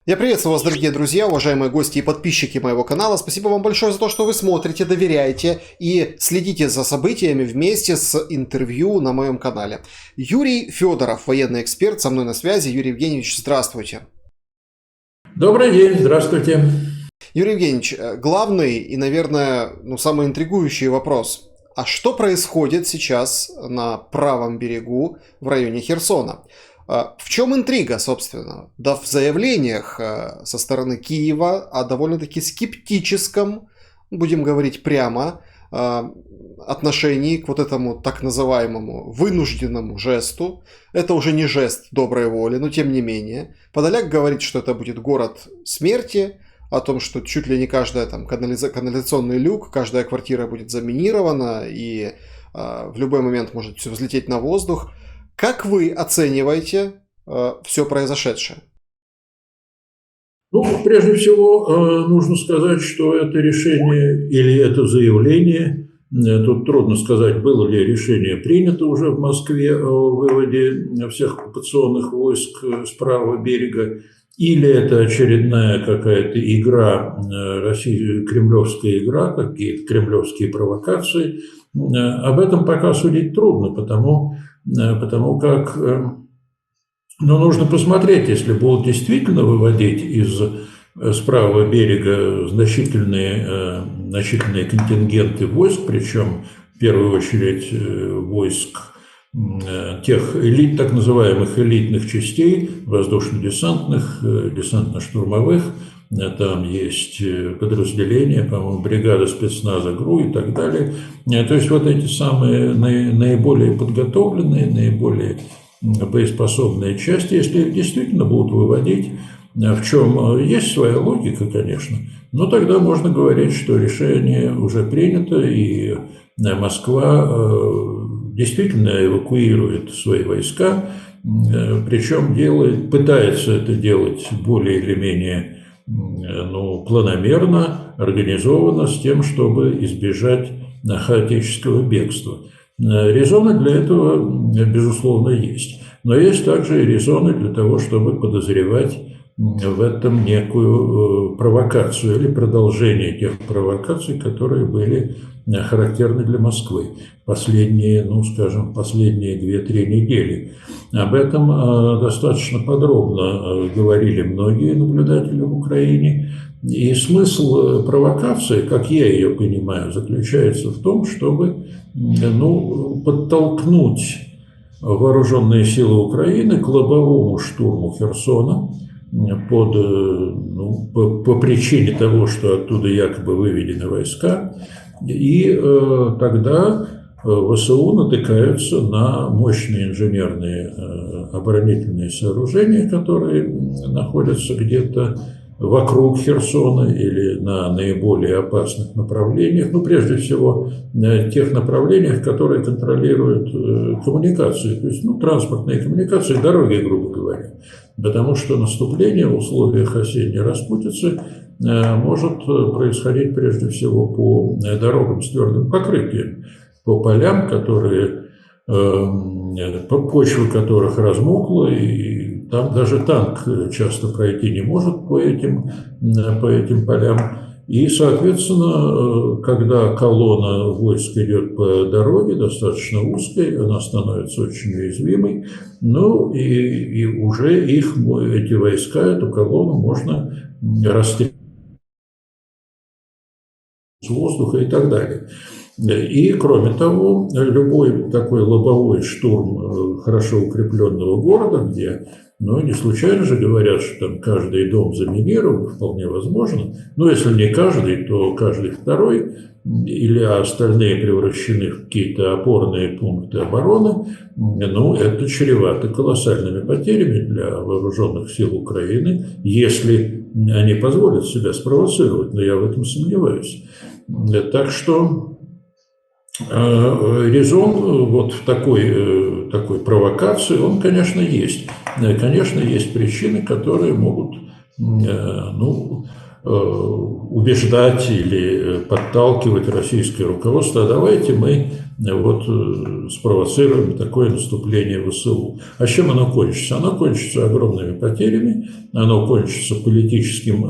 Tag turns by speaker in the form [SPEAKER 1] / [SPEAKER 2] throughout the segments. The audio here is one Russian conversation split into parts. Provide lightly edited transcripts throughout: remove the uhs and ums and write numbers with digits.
[SPEAKER 1] Я приветствую вас, дорогие друзья, уважаемые гости и подписчики моего канала. Спасибо вам большое за то, что вы смотрите, доверяете и следите за событиями вместе с интервью на моем канале. Юрий Федоров, военный эксперт, со мной на связи. Юрий Евгеньевич, здравствуйте.
[SPEAKER 2] Добрый день, здравствуйте.
[SPEAKER 1] Юрий Евгеньевич, главный и, наверное, самый интригующий вопрос. А что происходит сейчас на правом берегу в районе Херсона? В чем интрига, собственно? Да в заявлениях со стороны Киева о довольно-таки скептическом, будем говорить прямо, отношении к вот этому так называемому вынужденному жесту. Это уже не жест доброй воли, но тем не менее. Подоляк говорит, что это будет город смерти, о том, что чуть ли не каждая канализационный люк, каждая квартира будет заминирована и в любой момент может все взлететь на воздух. Как вы оцениваете все произошедшее?
[SPEAKER 2] Прежде всего, нужно сказать, что это решение или это заявление, тут трудно сказать, было ли решение принято уже в Москве о выводе всех оккупационных войск с правого берега, или это очередная какая-то игра, кремлевская игра, какие-то кремлевские провокации. Об этом пока судить трудно, потому как нужно посмотреть, если будут действительно выводить с правого берега значительные контингенты войск, причем в первую очередь войск тех так называемых элитных частей, воздушно-десантных, десантно-штурмовых. Там есть подразделения, по-моему, бригада спецназа ГРУ и так далее. То есть вот эти самые наиболее подготовленные, наиболее боеспособные части, если их действительно будут выводить, в чем есть своя логика, конечно, но тогда можно говорить, что решение уже принято, и Москва действительно эвакуирует свои войска, причем пытается это делать более или менее планомерно, организованно, с тем, чтобы избежать хаотического бегства. Резоны для этого, безусловно, есть. Но есть также и резоны для того, чтобы подозревать в этом некую провокацию или продолжение тех провокаций, которые были характерны для Москвы последние 2-3 недели. Об этом достаточно подробно говорили многие наблюдатели в Украине. И смысл провокации, как я ее понимаю, заключается в том, чтобы подтолкнуть вооруженные силы Украины к лобовому штурму Херсона по причине того, что оттуда якобы выведены войска. И тогда ВСУ натыкаются на мощные инженерные оборонительные сооружения, которые находятся где-то вокруг Херсона или на наиболее опасных направлениях, прежде всего, тех направлениях, которые контролируют коммуникации, то есть транспортные коммуникации, дороги, грубо говоря. Потому что наступление в условиях осенней распутицы может происходить прежде всего по дорогам с твердым покрытием, по полям, почва которых размокла, и там даже танк часто пройти не может по этим полям. И, соответственно, когда колонна войск идет по дороге, достаточно узкой, она становится очень уязвимой, и уже эти войска, эту колонну можно расстрелять с воздуха и так далее. И, кроме того, любой такой лобовой штурм хорошо укрепленного города, где, не случайно же говорят, что там каждый дом заминирован, вполне возможно, если не каждый, то каждый второй, или остальные превращены в какие-то опорные пункты обороны, это чревато колоссальными потерями для вооруженных сил Украины, если они позволят себя спровоцировать, но я в этом сомневаюсь. Так что резон в такой провокации, он, конечно, есть. Конечно, есть причины, которые могут ну, убеждать или подталкивать российское руководство, а давайте мы спровоцируем такое наступление ВСУ. А чем оно кончится? Оно кончится огромными потерями, оно кончится политическим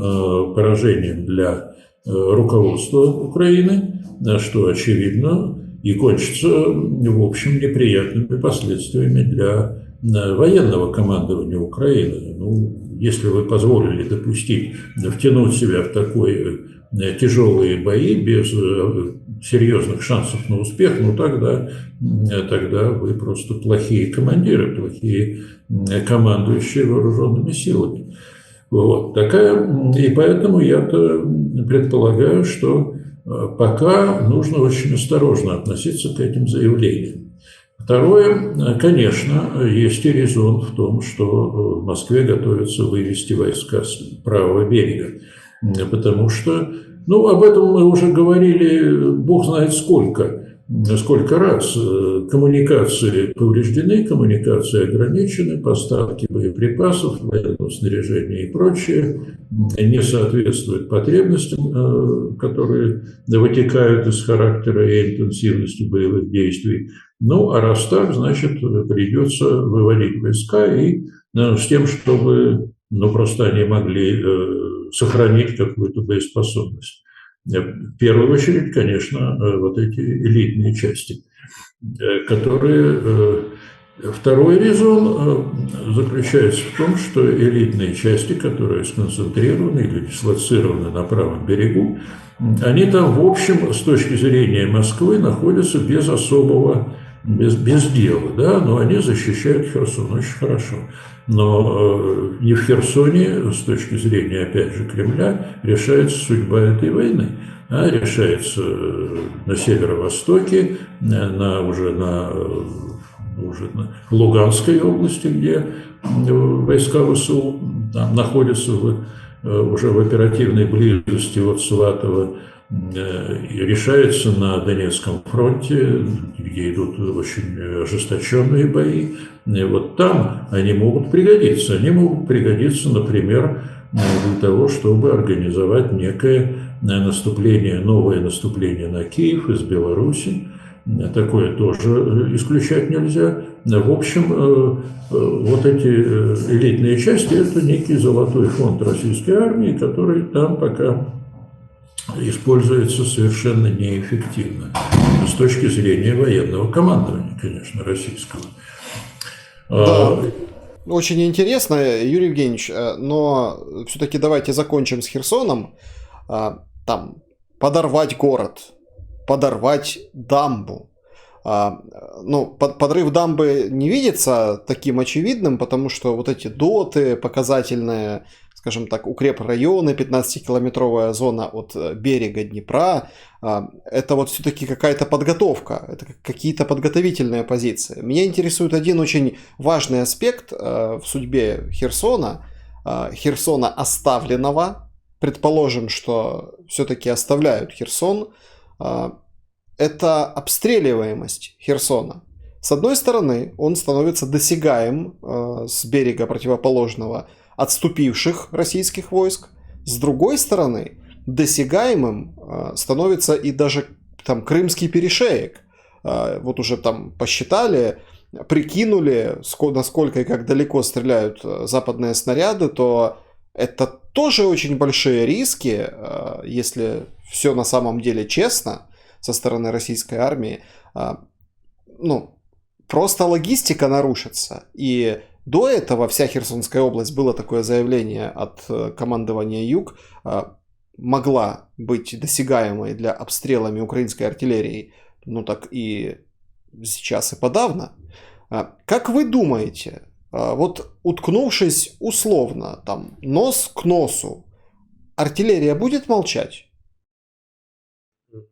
[SPEAKER 2] поражением для руководства Украины, что очевидно, и кончится, в общем, неприятными последствиями для военного командования Украины. Ну, если вы позволили допустить, втянуть себя в такой тяжелые бои без серьезных шансов на успех, ну тогда вы просто плохие командиры, плохие командующие вооруженными силами. Вот. И поэтому я-то предполагаю, что пока нужно очень осторожно относиться к этим заявлениям. Второе, конечно, есть и резон в том, что в Москве готовятся вывести войска с правого берега, потому что, ну, об этом мы уже говорили, бог знает сколько раз. Коммуникации повреждены, коммуникации ограничены, поставки боеприпасов, военного снаряжения и прочее не соответствуют потребностям, которые вытекают из характера и интенсивности боевых действий. Ну, а раз так, значит, придется выводить войска и с тем, чтобы, ну, просто они могли сохранить какую-то боеспособность. В первую очередь, конечно, вот эти элитные части, которые... Второй резон заключается в том, что элитные части, которые сконцентрированы или дислоцированы на правом берегу, они там, в общем, с точки зрения Москвы, находятся без дела, да, но они защищают Херсон очень хорошо. Но не в Херсоне, с точки зрения, опять же, Кремля, решается судьба этой войны, а решается на северо-востоке, уже на Луганской области, где войска ВСУ там находятся уже в оперативной близости от Сватова, и решается на Донецком фронте, где идут очень ожесточенные бои. И вот там они могут пригодиться. Они могут пригодиться, например, для того, чтобы организовать некое наступление, новое наступление на Киев из Беларуси. Такое тоже исключать нельзя. В общем, вот эти элитные части – это некий золотой фонд российской армии, который там пока используется совершенно неэффективно с точки зрения военного командования, конечно, российского.
[SPEAKER 1] Да, очень интересно, Юрий Евгеньевич, но все-таки давайте закончим с Херсоном. Там подорвать город, подорвать дамбу. Ну, подрыв дамбы не видится таким очевидным, потому что вот эти доты показательные, скажем так, укрепрайоны, 15-километровая зона от берега Днепра, это вот все-таки какая-то подготовка, это какие-то подготовительные позиции. Меня интересует один очень важный аспект в судьбе Херсона, Херсона оставленного. Предположим, что все-таки оставляют Херсон. Это обстреливаемость Херсона. С одной стороны, он становится досягаем с берега противоположного отступивших российских войск. С другой стороны, досягаемым становится и даже там Крымский перешеек. Вот уже там посчитали, прикинули, насколько и как далеко стреляют западные снаряды, то это тоже очень большие риски, если все на самом деле честно со стороны российской армии. Ну, просто логистика нарушится. И до этого вся Херсонская область, было такое заявление от командования Юг, могла быть досягаемой для обстрелами украинской артиллерии. Ну так и сейчас и подавно. Как вы думаете, вот уткнувшись условно, там, нос к носу, артиллерия будет молчать?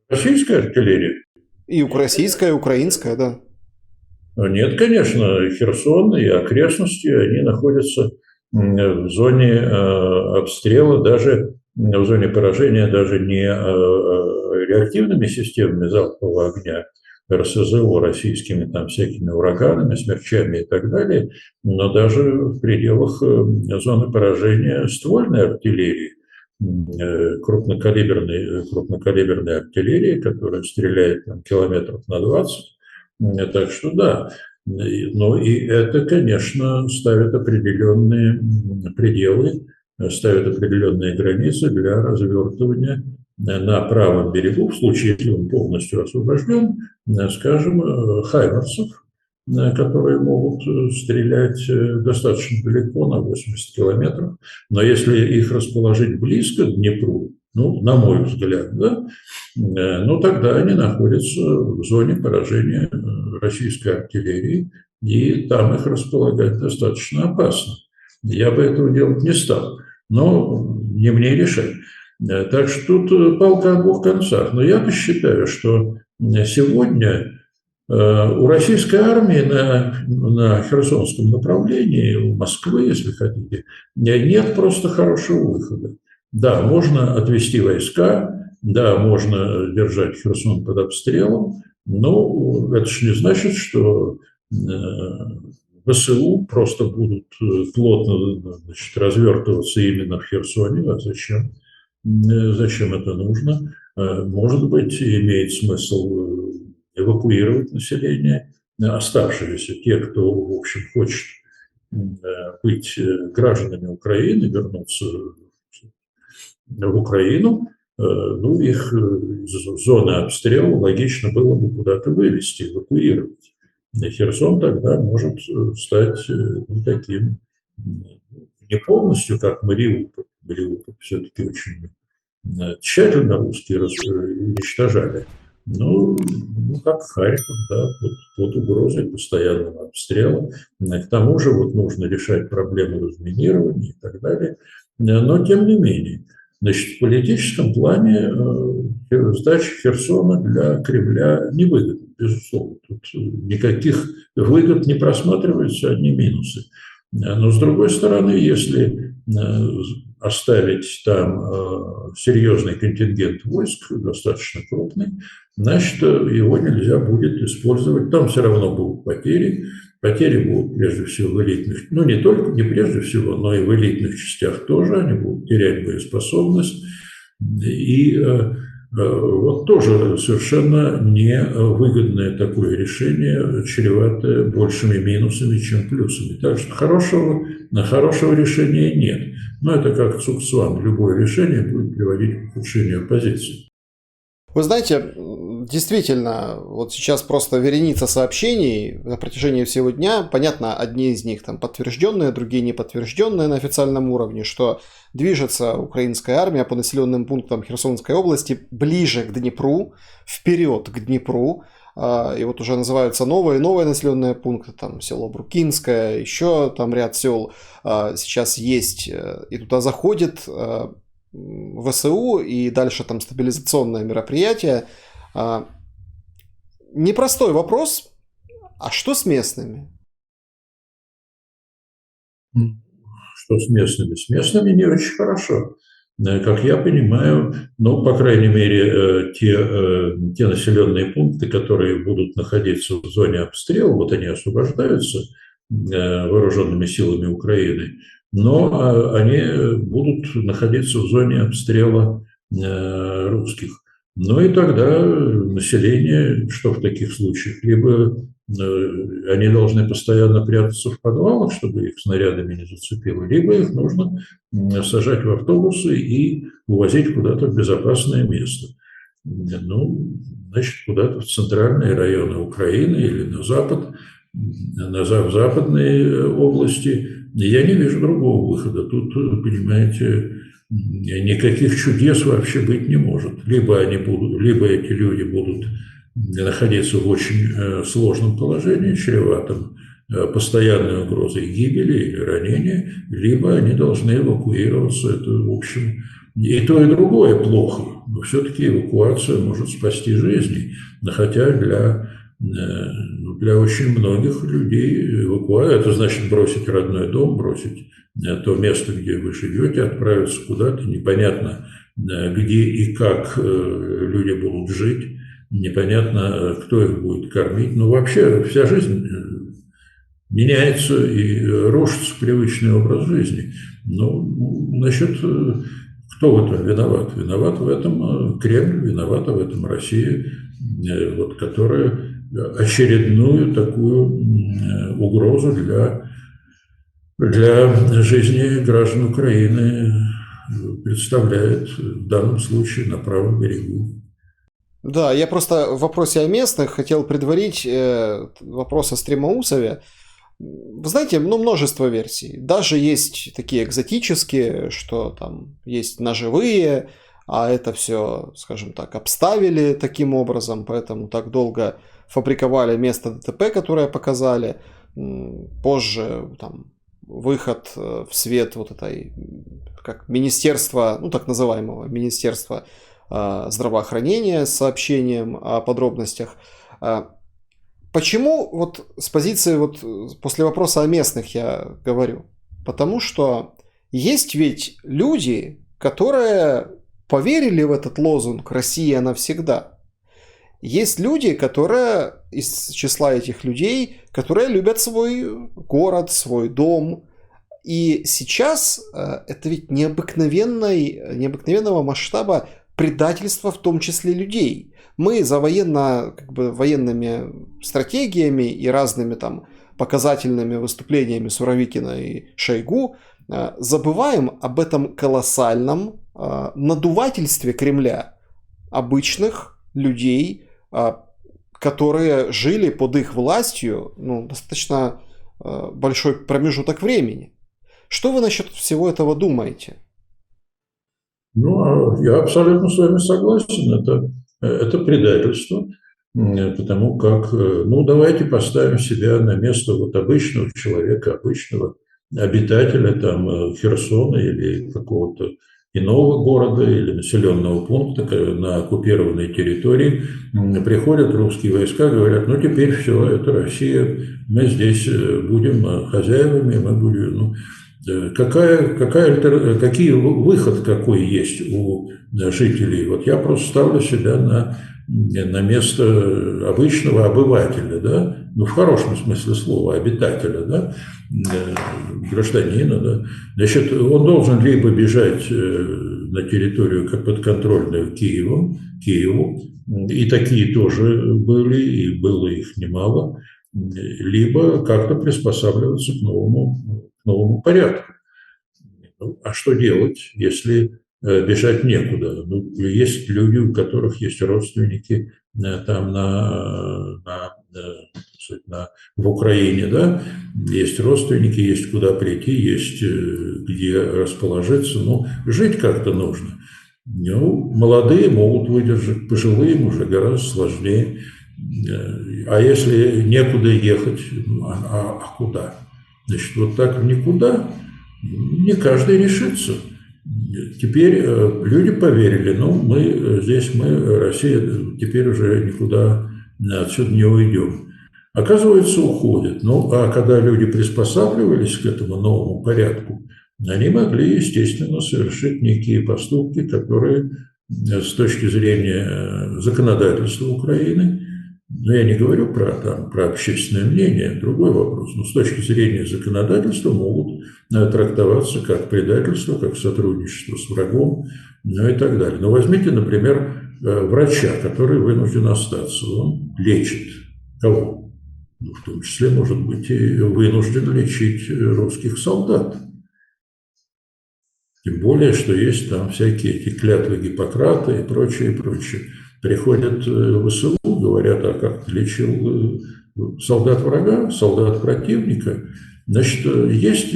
[SPEAKER 2] Российская артиллерия?
[SPEAKER 1] И российская, и украинская, да.
[SPEAKER 2] Нет, конечно, Херсон и окрестности, они находятся в зоне обстрела, даже в зоне поражения даже не реактивными системами залпового огня, РСЗО российскими там всякими ураганами, смерчами и так далее, но даже в пределах зоны поражения ствольной артиллерии, крупнокалиберной артиллерии, которая стреляет там, километров на 20. Так что да, ну и это, конечно, ставит определенные пределы, ставит определенные границы для развертывания на правом берегу, в случае, если он полностью освобожден, скажем, хаймерсов, которые могут стрелять достаточно далеко, на 80 километров. Но если их расположить близко к Днепру, ну, на мой взгляд, да, ну, тогда они находятся в зоне поражения российской артиллерии, и там их располагать достаточно опасно. Я бы этого делать не стал, но не мне решать. Так что тут палка о двух концах. Но я считаю, что сегодня у российской армии на Херсонском направлении, у Москвы, если хотите, нет просто хорошего выхода. Да, можно отвести войска, да, можно держать Херсон под обстрелом, но это же не значит, что ВСУ просто будут плотно, значит, развертываться именно в Херсоне. А зачем? Зачем это нужно? Может быть, имеет смысл эвакуировать население, оставшиеся, те, кто, в общем, хочет быть гражданами Украины, вернуться в Украину, ну, их из зоны обстрела логично было бы куда-то вывести, эвакуировать. И Херсон тогда может стать ну, таким, не полностью, как Мариуполь. Мариуполь все-таки очень тщательно русские уничтожали. Ну, как Харьков, да, под угрозой постоянного обстрела. К тому же вот нужно решать проблему разминирования и так далее. Но тем не менее, значит, в политическом плане сдача Херсона для Кремля невыгодна, безусловно. Тут никаких выгод не просматривается, одни минусы. Но, с другой стороны, если оставить там серьезный контингент войск, достаточно крупный, значит, его нельзя будет использовать. Там все равно будут потери. Потери будут прежде всего в элитных, ну не только, не прежде всего, но и в элитных частях тоже. Они будут терять боеспособность. И вот тоже совершенно невыгодное такое решение, чреватое большими минусами, чем плюсами. Так что хорошего решения нет. Но это как Цукцванг. Любое решение будет приводить к ухудшению позиции.
[SPEAKER 1] Вы знаете, действительно, вот сейчас просто вереница сообщений на протяжении всего дня. Понятно, одни из них там подтвержденные, другие не подтвержденные на официальном уровне, что движется украинская армия по населенным пунктам Херсонской области ближе к Днепру, вперед к Днепру. И вот уже называются новые населенные пункты, там село Брукинское, еще там ряд сел сейчас есть, и туда заходит ВСУ, и дальше там стабилизационное мероприятие. Непростой вопрос, а что с местными?
[SPEAKER 2] Что с местными? С местными не очень хорошо. Как я понимаю, ну, по крайней мере, те населенные пункты, которые будут находиться в зоне обстрела, вот они освобождаются вооруженными силами Украины, но они будут находиться в зоне обстрела русских. Ну и тогда население, что в таких случаях, либо они должны постоянно прятаться в подвалах, чтобы их снарядами не зацепило, либо их нужно сажать в автобусы и увозить куда-то в безопасное место. Ну, значит, куда-то в центральные районы Украины или на запад, в западные области. Я не вижу другого выхода. Тут, понимаете, никаких чудес вообще быть не может. Либо эти люди будут находиться в очень сложном положении, чреватом постоянной угрозой гибели или ранения, либо они должны эвакуироваться. Это, в общем, и то, и другое плохо. Но все-таки эвакуация может спасти жизни. Но хотя для очень многих людей эвакуация – это значит бросить родной дом, бросить то место, где вы живете, отправиться куда-то, непонятно, где и как люди будут жить. непонятно, кто их будет кормить. Ну, вообще вся жизнь меняется и рушится привычный образ жизни. Ну, насчет кто в этом виноват? Виноват в этом Кремль, виновата в этом Россия, вот, которая очередную такую угрозу для жизни граждан Украины представляет в данном случае на правом берегу.
[SPEAKER 1] Да, я просто в вопросе о местных хотел предварить вопрос о Стремоусове. Вы знаете, ну, множество версий. Даже есть такие экзотические, что там есть ножевые, а это все, скажем так, обставили таким образом, поэтому так долго фабриковали место ДТП, которое показали. Позже там выход в свет вот этой, как министерства, ну так называемого министерства здравоохранения с сообщением о подробностях. Почему вот с позиции вот после вопроса о местных я говорю? Потому что есть ведь люди, которые поверили в этот лозунг «Россия навсегда». Есть люди, которые из числа этих людей, которые любят свой город, свой дом. И сейчас это ведь необыкновенного масштаба предательство в том числе людей. Мы за военными стратегиями и разными там показательными выступлениями Суровикина и Шойгу забываем об этом колоссальном надувательстве Кремля обычных людей, которые жили под их властью достаточно большой промежуток времени. Что вы насчет всего этого думаете?
[SPEAKER 2] Ну, я абсолютно с вами согласен. Это предательство, потому как, ну, давайте поставим себя на место вот обычного человека, обычного обитателя там Херсона или какого-то иного города или населенного пункта на оккупированной территории. Приходят русские войска, говорят, ну, теперь все, это Россия, мы здесь будем хозяевами, мы будем... Ну, какие выход какой есть у жителей? Вот я просто ставлю себя на место обычного обывателя, да, ну, в хорошем смысле слова, обитателя, да, гражданина, да. Значит, он должен либо бежать на территорию как подконтрольную Киеву, и такие тоже были, и было их немало, либо как-то приспосабливаться к новому порядку. Ну, а что делать, если бежать некуда? Ну, есть люди, у которых есть родственники там в Украине, да, есть родственники, есть куда прийти, есть где расположиться, но жить как-то нужно. Ну, молодые могут выдержать, пожилым уже гораздо сложнее. А если некуда ехать, а куда? Значит, вот так в никуда не каждый решится. Теперь люди поверили, ну, Россия, теперь уже никуда отсюда не уйдем. Оказывается, уходят. Ну, а когда люди приспосабливались к этому новому порядку, они могли, естественно, совершить некие поступки, которые с точки зрения законодательства Украины, но я не говорю про общественное мнение, другой вопрос, но с точки зрения законодательства могут трактоваться как предательство, как сотрудничество с врагом, ну и так далее. Но возьмите, например, врача, который вынужден остаться, он лечит кого? Ну, в том числе, может быть, и вынужден лечить русских солдат. Тем более, что есть там всякие эти клятвы Гиппократа и прочее, прочее. Приходят в ВСУ, говорят, а как ты лечил солдат врага, солдат противника? Значит, есть,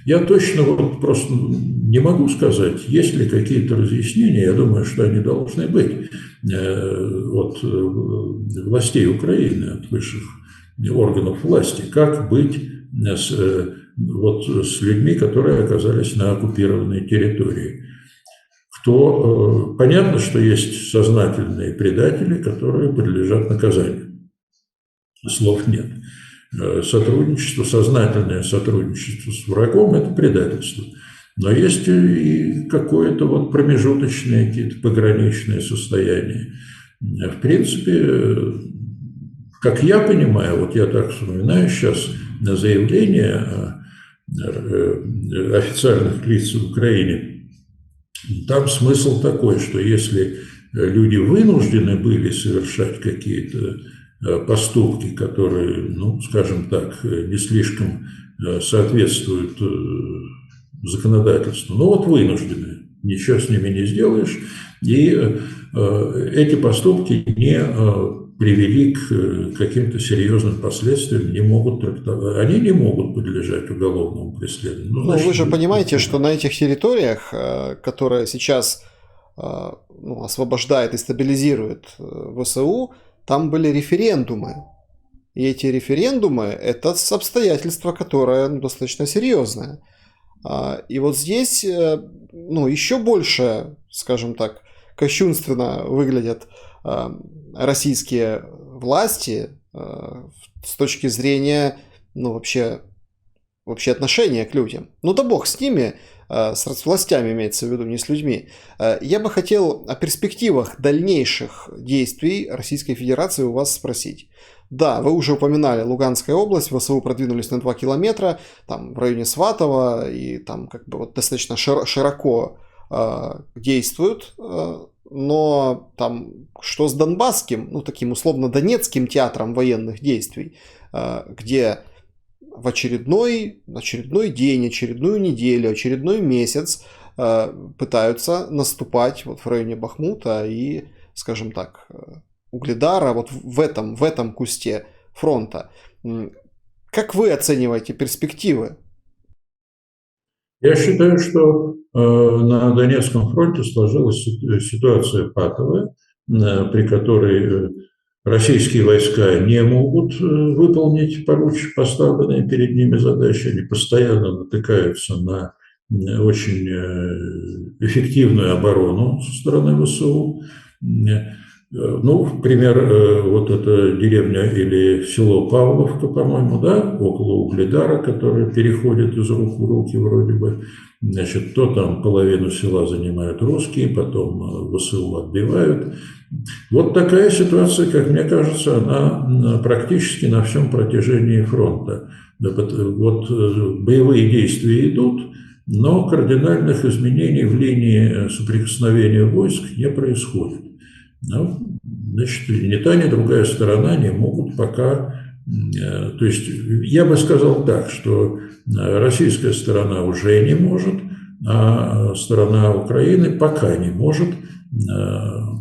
[SPEAKER 2] я точно вот просто не могу сказать, есть ли какие-то разъяснения, я думаю, что они должны быть от властей Украины, от высших органов власти, как быть с людьми, которые оказались на оккупированной территории. Понятно, что есть сознательные предатели, которые подлежат наказанию. Слов нет. Сознательное сотрудничество с врагом – это предательство. Но есть и какое-то вот промежуточное, какие-то пограничные состояния. В принципе, как я понимаю, вот я так вспоминаю сейчас на заявление официальных лиц в Украине, там смысл такой, что если люди вынуждены были совершать какие-то поступки, которые, ну, скажем так, не слишком соответствуют законодательству, ну вот вынуждены, ничего с ними не сделаешь, и эти поступки не привели к каким-то серьезным последствиям, не могут они не могут подлежать уголовному преследованию. Ну,
[SPEAKER 1] Ну,
[SPEAKER 2] значит,
[SPEAKER 1] вы же понимаете, что
[SPEAKER 2] понимаете.
[SPEAKER 1] на этих территориях, которые сейчас ну, освобождает и стабилизирует ВСУ, там были референдумы. И эти референдумы– это обстоятельство, которое ну, достаточно серьезное. И вот здесь ну, еще больше, скажем так, кощунственно выглядят российские власти с точки зрения ну, вообще отношения к людям. Ну да бог с ними, с властями имеется в виду, не с людьми. Я бы хотел о перспективах дальнейших действий Российской Федерации у вас спросить. Да, вы уже упоминали Луганская область, ВСУ продвинулись на 2 километра, там в районе Сватова, и там как бы вот достаточно широко действуют, но там что с Донбасским, ну таким условно Донецким театром военных действий, где в очередной день, очередную неделю, очередной месяц пытаются наступать вот в районе Бахмута и, скажем так, Угледара, вот в этом кусте фронта. Как вы оцениваете перспективы?
[SPEAKER 2] Я считаю, что на Донецком фронте сложилась ситуация патовая, при которой российские войска не могут выполнить поставленные перед ними задачи. Они постоянно натыкаются на очень эффективную оборону со стороны ВСУ. Ну, пример, вот эта деревня или село Павловка, по-моему, да, около Угледара, которое переходит из рук в руки вроде бы. Значит, то там половину села занимают русские, потом ВСУ отбивают. Вот такая ситуация, как мне кажется, она практически на всем протяжении фронта. Вот боевые действия идут, но кардинальных изменений в линии соприкосновения войск не происходит. Ну, значит, ни та, ни другая сторона не могут пока... То есть я бы сказал так, что российская сторона уже не может, а сторона Украины пока не может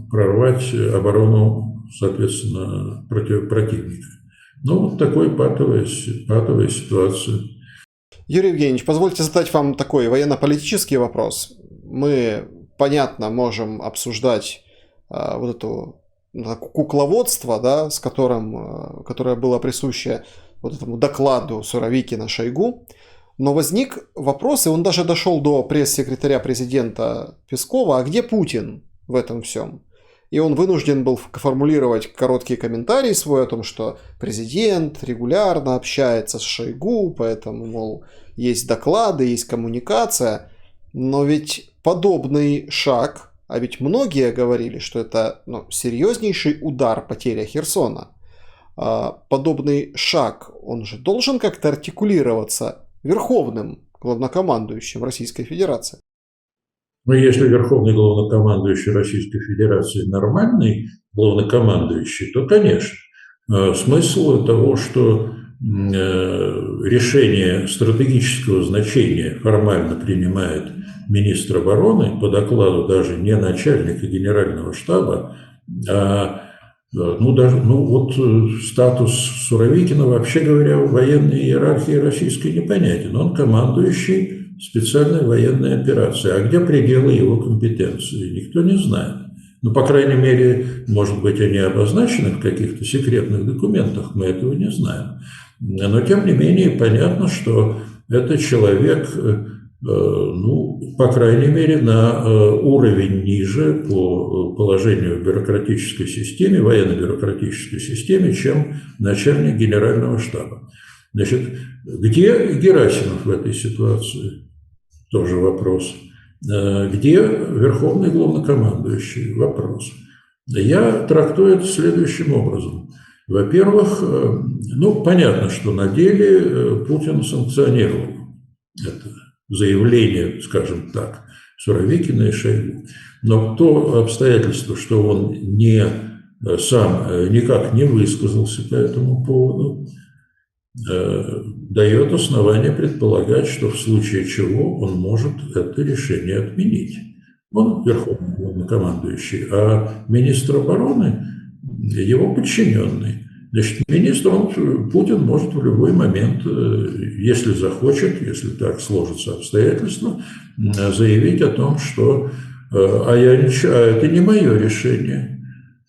[SPEAKER 2] прорвать оборону, соответственно, противника. Ну, вот такой патовая ситуация.
[SPEAKER 1] Юрий Евгеньевич, позвольте задать вам такой военно-политический вопрос. Мы, понятно, можем обсуждать вот это кукловодство, да, которое было присуще вот этому докладу Суровикина Шойгу, но возник вопрос, и он даже дошел до пресс-секретаря президента Пескова, а где Путин в этом всем? И он вынужден был формулировать короткий комментарий свой о том, что президент регулярно общается с Шойгу, поэтому, мол, есть доклады, есть коммуникация. Но ведь подобный шаг, а ведь многие говорили, что это серьезнейший удар, потеря Херсона. Подобный шаг, он же должен как-то артикулироваться верховным главнокомандующим Российской Федерации.
[SPEAKER 2] Но если верховный главнокомандующий Российской Федерации нормальный главнокомандующий, то, конечно, смысл того, что решение стратегического значения формально принимает министр обороны по докладу даже не начальника генерального штаба, а статус Суровикина, вообще говоря, в военной иерархии российской непонятен. Он командующий специальной военной операции. А где пределы его компетенции, никто не знает. Ну, по крайней мере, может быть, они обозначены в каких-то секретных документах, мы этого не знаем. Но, тем не менее, понятно, что это человек, по крайней мере, на уровень ниже по положению в бюрократической системе, военно-бюрократической системе, чем начальник генерального штаба. Значит, где Герасимов в этой ситуации? Тоже вопрос. Где верховный главнокомандующий? Вопрос. Я трактую это следующим образом. Во-первых, ну, понятно, что на деле Путин санкционировал это заявление, скажем так, Суровикина и Шойгу. Но то обстоятельство, что он сам никак не высказался по этому поводу, дает основание предполагать, что в случае чего он может это решение отменить. Он верховный главнокомандующий, а министр обороны его подчиненный. Значит, Путин может в любой момент, если захочет, если так сложатся обстоятельства, заявить о том, что это не мое решение.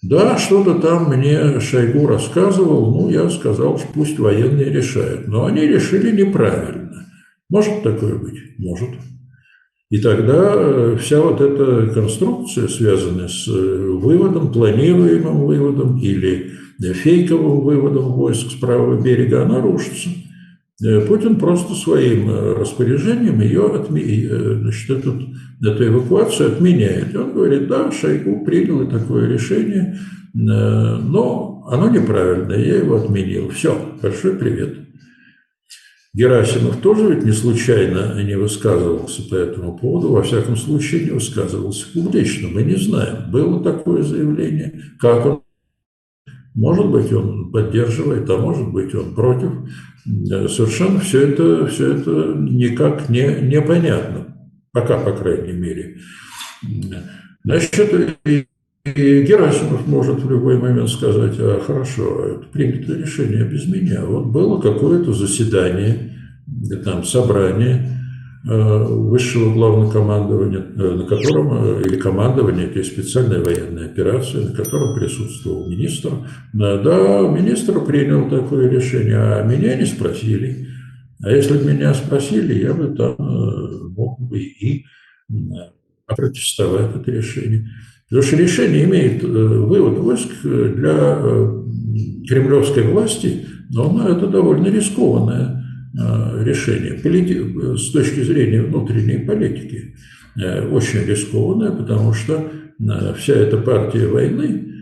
[SPEAKER 2] Да, что-то там мне Шойгу рассказывал, ну, я сказал, что пусть военные решают. Но они решили неправильно. Может такое быть? Может. И тогда вся вот эта конструкция, связанная с выводом, планируемым выводом или фейковым выводом войск с правого берега, она рушится. Путин просто своим распоряжением эту эвакуацию отменяет. И он говорит, да, Шойгу принял и такое решение, но оно неправильное, я его отменил. Все, большой привет. Герасимов тоже ведь не случайно не высказывался по этому поводу, во всяком случае не высказывался публично. Мы не знаем, было такое заявление, как он. Может быть, он поддерживает, а может быть, он против. Совершенно все это никак не понятно. Пока, по крайней мере. Значит, и Герасимов может в любой момент сказать, хорошо, это принято решение без меня. Вот было какое-то заседание, там собрание высшего главнокомандования, на котором, или командование, это специальная военная операция, на котором присутствовал министр. Да, министр принял такое решение, а меня не спросили. А если бы меня спросили, я бы там мог бы и опротестовать это решение. Потому что решение имеет вывод войск для кремлевской власти, но это довольно рискованное решение с точки зрения внутренней политики. Очень рискованное, потому что вся эта партия войны,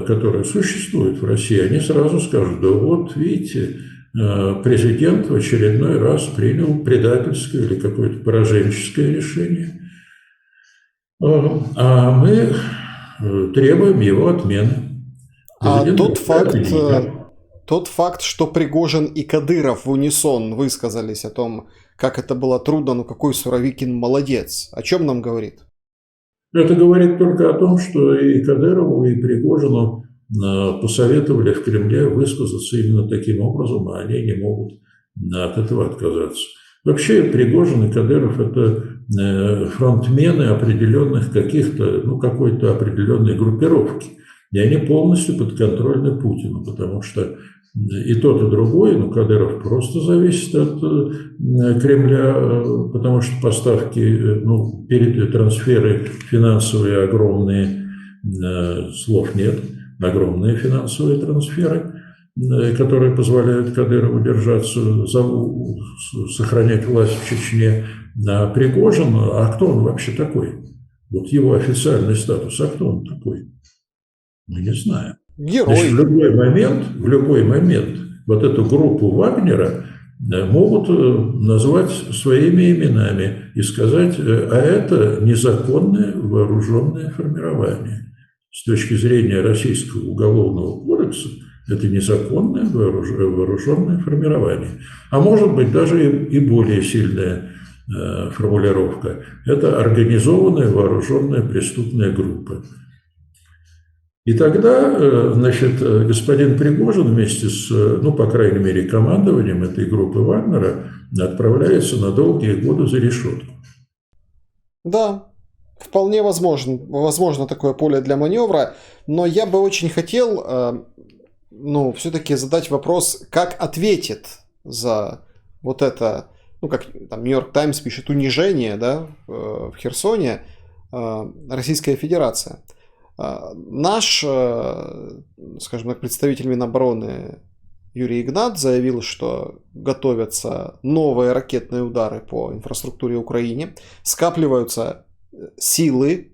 [SPEAKER 2] которая существует в России, они сразу скажут, да вот, видите, президент в очередной раз принял предательское или какое-то пораженческое решение. А мы требуем его отмены.
[SPEAKER 1] А тот факт, что Пригожин и Кадыров в унисон высказались о том, как это было трудно, но какой Суровикин молодец, о чем нам говорит?
[SPEAKER 2] Это говорит только о том, что и Кадырову, и Пригожину посоветовали в Кремле высказаться именно таким образом, а они не могут от этого отказаться. Вообще Пригожин и Кадыров – это фронтмены определенных какой-то определенной группировки. И они полностью подконтрольны Путину, потому что и тот, и другой, Кадыров просто зависит от Кремля, потому что поставки, трансферы финансовые огромные, слов нет, огромные финансовые трансферы, которые позволяют Кадырову сохранять власть в Чечне. А Пригожин, а кто он вообще такой? Вот его официальный статус, а кто он такой? Мы не знаем.
[SPEAKER 1] Герой.
[SPEAKER 2] Значит, в любой момент вот эту группу Вагнера могут назвать своими именами и сказать, а это незаконное вооруженное формирование. С точки зрения Российского уголовного кодекса это незаконное вооруженное формирование. А может быть даже и более сильная формулировка. Это организованная вооруженная преступная группа. И тогда, господин Пригожин вместе с, по крайней мере, командованием этой группы Вагнера отправляется на долгие годы за решетку.
[SPEAKER 1] Да, вполне возможно такое поле для маневра, но я бы очень хотел, все-таки задать вопрос, как ответит за вот это, как там Нью-Йорк Таймс пишет, унижение, да, в Херсоне, Российская Федерация. Наш, скажем так, представитель Минобороны Юрий Игнат заявил, что готовятся новые ракетные удары по инфраструктуре Украины, скапливаются силы,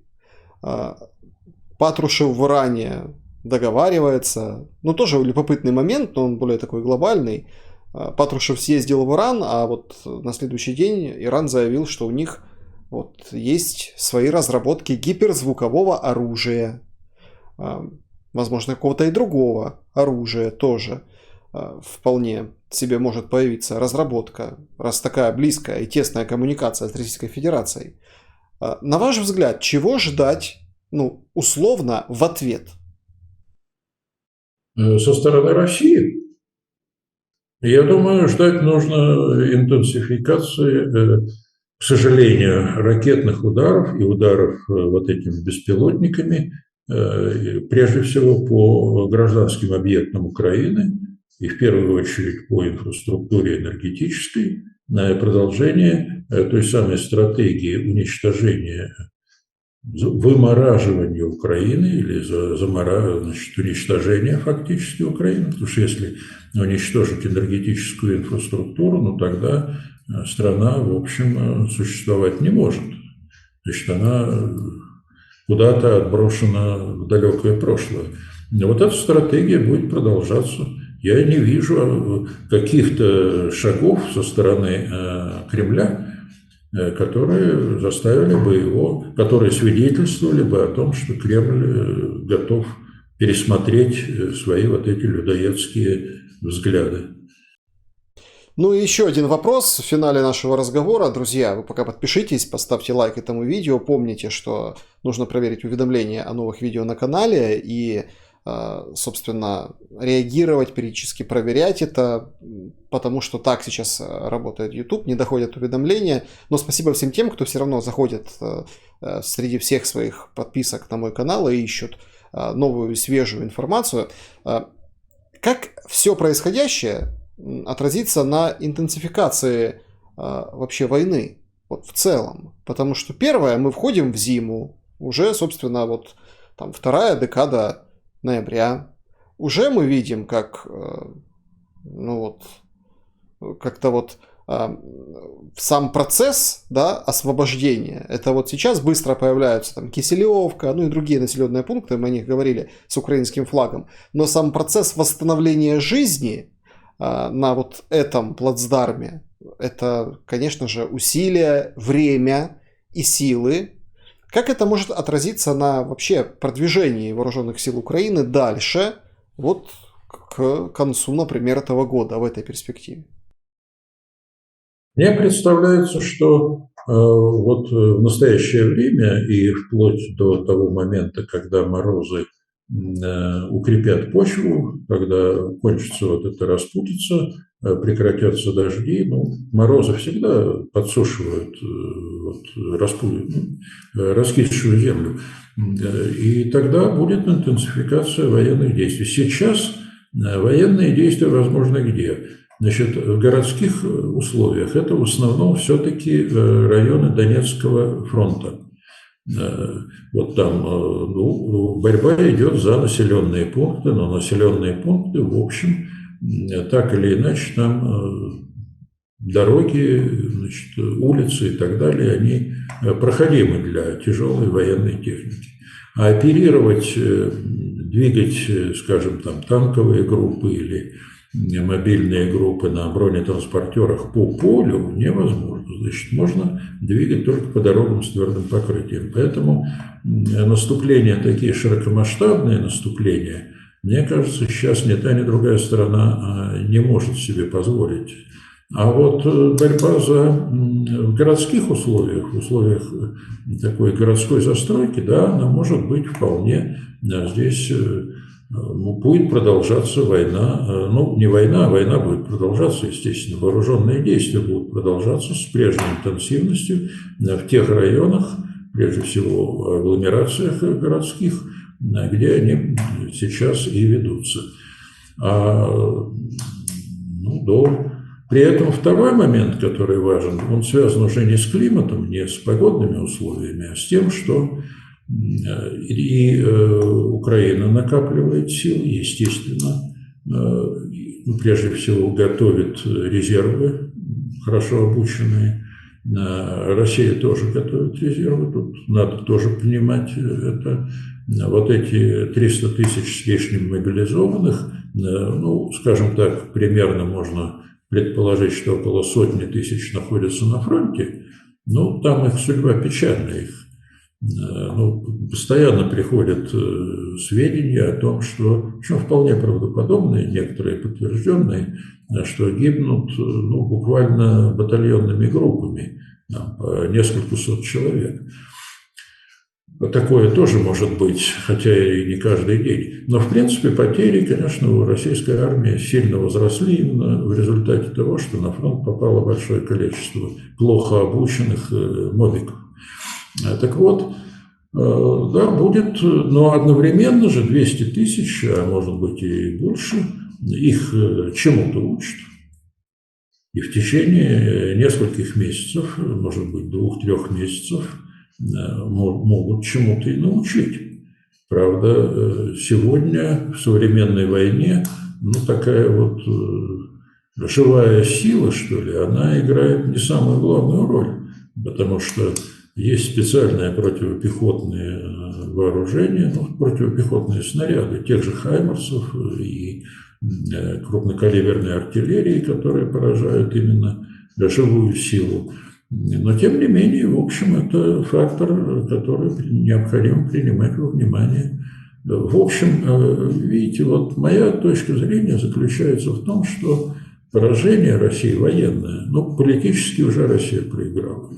[SPEAKER 1] Патрушев в Иране договаривается. Ну, тоже любопытный момент, но он более такой глобальный. Патрушев съездил в Иран, а вот на следующий день Иран заявил, что у них вот есть свои разработки гиперзвукового оружия. Возможно, какого-то и другого оружия тоже вполне себе может появиться разработка, раз такая близкая и тесная коммуникация с Российской Федерацией. На ваш взгляд, чего ждать, ну, условно, в ответ?
[SPEAKER 2] Со стороны России, я думаю, ждать нужно интенсификации, к сожалению, ракетных ударов и ударов вот этими беспилотниками, прежде всего по гражданским объектам Украины, и в первую очередь по инфраструктуре энергетической, на продолжение той самой стратегии уничтожения, вымораживания Украины или уничтожения фактически Украины, потому что если уничтожить энергетическую инфраструктуру, ну тогда страна, в общем, существовать не может. Значит, она куда-то отброшена в далекое прошлое. Вот эта стратегия будет продолжаться. Я не вижу каких-то шагов со стороны Кремля, которые заставили бы его, которые свидетельствовали бы о том, что Кремль готов пересмотреть свои вот эти людоедские взгляды.
[SPEAKER 1] Ну и еще один вопрос в финале нашего разговора. Друзья, вы пока подпишитесь, поставьте лайк этому видео. Помните, что нужно проверить уведомления о новых видео на канале и, собственно, реагировать, периодически проверять это, потому что так сейчас работает YouTube, не доходят уведомления. Но спасибо всем тем, кто все равно заходит среди всех своих подписок на мой канал и ищут новую свежую информацию. Как все происходящее отразится на интенсификации вообще войны вот, в целом? Потому что первое, мы входим в зиму, уже, собственно, вот там вторая декада ноября. Уже мы видим, как, ну вот, как-то вот сам процесс, да, освобождения, это вот сейчас быстро появляются там Киселевка, ну и другие населенные пункты, мы о них говорили, с украинским флагом, но сам процесс восстановления жизни на вот этом плацдарме, это, конечно же, усилия, время и силы. Как это может отразиться на вообще продвижении вооруженных сил Украины дальше, вот к концу, например, этого года в этой перспективе?
[SPEAKER 2] Мне представляется, что вот в настоящее время и вплоть до того момента, когда морозы укрепят почву, когда кончится вот эта распутица, прекратятся дожди, ну, морозы всегда подсушивают, раскисшую землю. И тогда будет интенсификация военных действий. Сейчас военные действия возможны где? Значит, в городских условиях это в основном все-таки районы Донецкого фронта. Вот там борьба идет за населенные пункты, но населенные пункты, в общем, так или иначе, там дороги, значит, улицы и так далее, они проходимы для тяжелой военной техники. А оперировать, двигать, скажем, там танковые группы или мобильные группы на бронетранспортерах по полю невозможно. Значит, можно двигать только по дорогам с твердым покрытием. Поэтому наступления, такие широкомасштабные наступления, мне кажется, сейчас ни та, ни другая сторона не может себе позволить. А вот борьба в городских условиях, в условиях такой городской застройки, да, она может быть вполне здесь. Будет продолжаться война, ну не война, а война будет продолжаться, естественно, вооруженные действия будут продолжаться с прежней интенсивностью в тех районах, прежде всего в агломерациях городских, где они сейчас и ведутся. При этом второй момент, который важен, он связан уже не с климатом, не с погодными условиями, а с тем, что и Украина накапливает силы, естественно, прежде всего готовит резервы, хорошо обученные. Россия тоже готовит резервы, тут надо тоже понимать это. вот эти 300 тысяч с лишним мобилизованных, ну, скажем так, примерно можно предположить, что около сотни тысяч находятся на фронте, ну, там их судьба печальная. Ну, постоянно приходят сведения о том, что, причем вполне правдоподобные, некоторые подтвержденные, что гибнут, ну, буквально батальонными группами, там, по несколько сот человек. Такое тоже может быть, хотя и не каждый день. Но, в принципе, потери, конечно, у российской армии сильно возросли именно в результате того, что на фронт попало большое количество плохо обученных мобиков. Так вот, да, будет, но одновременно же 200 тысяч, а может быть и больше, их чему-то учат. И в течение нескольких месяцев, может быть, 2-3 месяцев, могут чему-то и научить. Правда, сегодня в современной войне, ну, такая вот живая сила, что ли, она играет не самую главную роль, потому что есть специальные противопехотные вооружения, ну, противопехотные снаряды тех же «Хаймарсов» и крупнокалиберной артиллерии, которые поражают именно живую силу. Но, тем не менее, в общем, это фактор, который необходимо принимать во внимание. В общем, видите, вот моя точка зрения заключается в том, что поражение России военное, ну, политически уже Россия проиграла.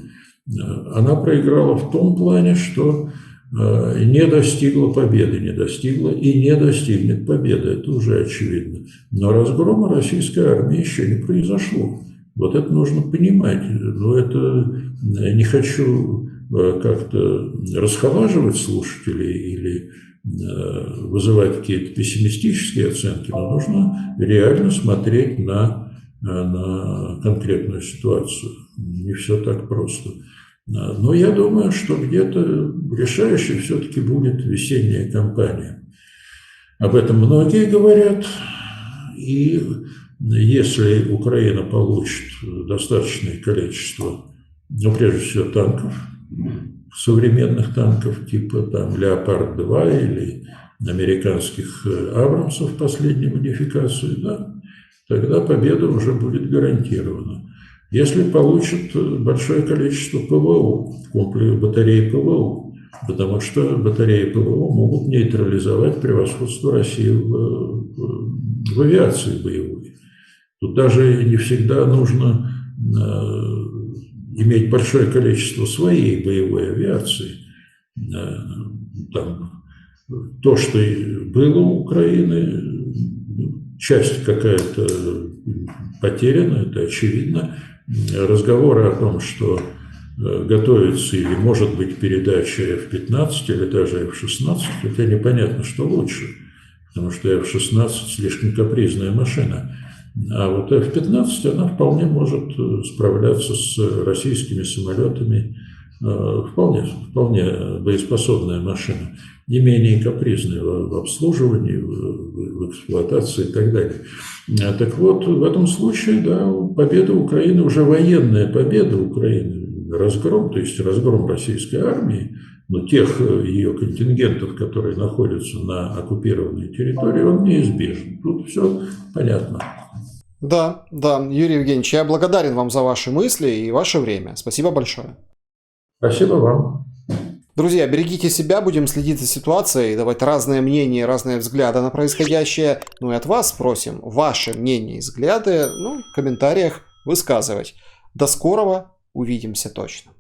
[SPEAKER 2] Она проиграла в том плане, что не достигла победы, не достигла и не достигнет победы, это уже очевидно. Но разгрома российской армии еще не произошло. Вот это нужно понимать. Но это не хочу как-то расхолаживать слушателей или вызывать какие-то пессимистические оценки, но нужно реально смотреть на конкретную ситуацию. Не все так просто. Но я думаю, что где-то решающей все-таки будет весенняя кампания. Об этом многие говорят. И если Украина получит достаточное количество, ну, прежде всего, танков, современных танков типа там «Леопард-2» или американских «Абрамсов» последней модификации, да, тогда победа уже будет гарантирована. Если получат большое количество ПВО, комплекс батареи ПВО, потому что батареи ПВО могут нейтрализовать превосходство России в авиации боевой. Тут даже не всегда нужно иметь большое количество своей боевой авиации. Там, то, что было у Украины, часть какая-то потеряна, это очевидно. Разговоры о том, что готовится или может быть передача F-15 или даже F-16, хотя непонятно, что лучше, потому что F-16 слишком капризная машина. А вот F-15, она вполне может справляться с российскими самолетами, вполне боеспособная машина, не менее капризная в обслуживании, в эксплуатации и так далее. Так вот, в этом случае, да, победа Украины, уже военная победа Украины, разгром, то есть разгром российской армии, но тех ее контингентов, которые находятся на оккупированной территории, он неизбежен. Тут все понятно.
[SPEAKER 1] Да, Юрий Евгеньевич, я благодарен вам за ваши мысли и ваше время. Спасибо большое.
[SPEAKER 2] Спасибо вам.
[SPEAKER 1] Друзья, берегите себя, будем следить за ситуацией, давать разные мнения, разные взгляды на происходящее. Ну и от вас просим ваши мнения и взгляды, в комментариях высказывать. До скорого, увидимся точно.